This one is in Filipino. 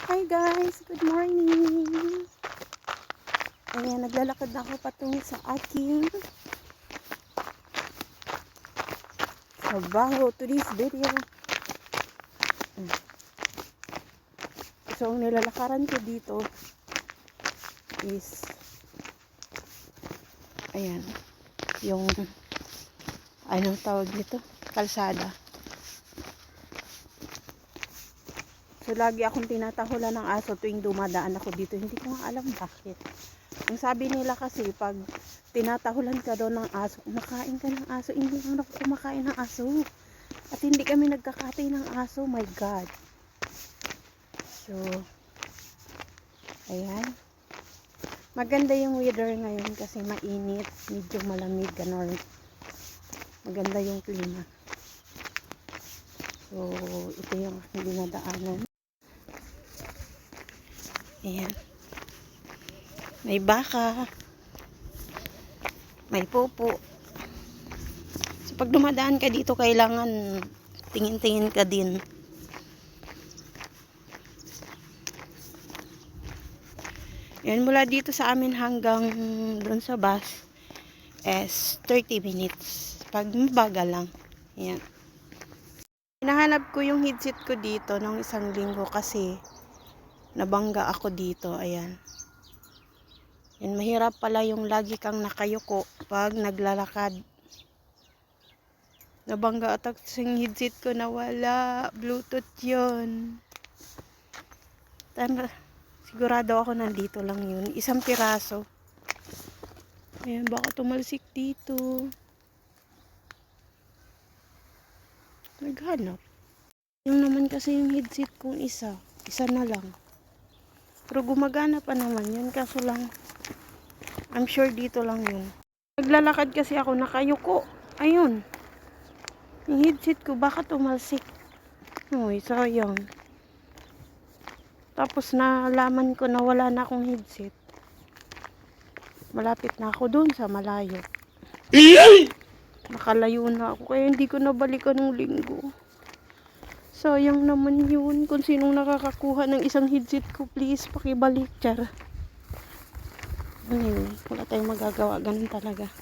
Hi guys, good morning. Ayan, naglalakad na ako patungo sa aking trabaho to this video. So, ang nilalakaran ko dito is ayan, yung anong tawag nito? Kalsada. So, lagi akong tinatahulan ng aso tuwing dumadaan ako dito. Hindi ko nga alam bakit. Ang sabi nila kasi, pag tinatahulan ka daw ng aso, kumakain ka ng aso. Hindi lang ako kumakain ng aso. At hindi kami nagkakatay ng aso. My God. So, ayan. Maganda yung weather ngayon kasi mainit. Medyo malamig. Ganon. Maganda yung klima. So, ito yung aking dinadaanan. Ayan. May baka. May pupo. So, pag dumadaan ka dito, kailangan tingin-tingin ka din. Ayan, mula dito sa amin hanggang doon sa bus is 30 minutes. Pag mabagal lang. Ayan. Hinahanap ko yung headset ko dito nung isang linggo kasi nabangga ako dito. Ayan. Yan, mahirap pala yung lagi kang nakayuko pag naglalakad. Nabangga at yung headset ko nawala. Bluetooth yun. Sigurado ako nandito lang yun. Isang piraso. Ayan, baka tumalsik dito. Naghanap. Yung naman kasi yung headset kong isa. Isa na lang. Pero gumagana pa naman yun. Kaso lang, I'm sure dito lang yun. Naglalakad kasi ako nakayuko. Ayun. Yung headset ko baka tumalsik. Uy, sayang. Tapos nalaman ko na wala na akong headset. Malapit na ako dun sa malayo. Nakalayo na ako. Kaya hindi ko nabalikan ng linggo. Sayang naman yun. Kung sinong nakakakuha ng isang headset ko, please, pakibalik. Char. Anyway, wala tayong magagawa. Ganun talaga.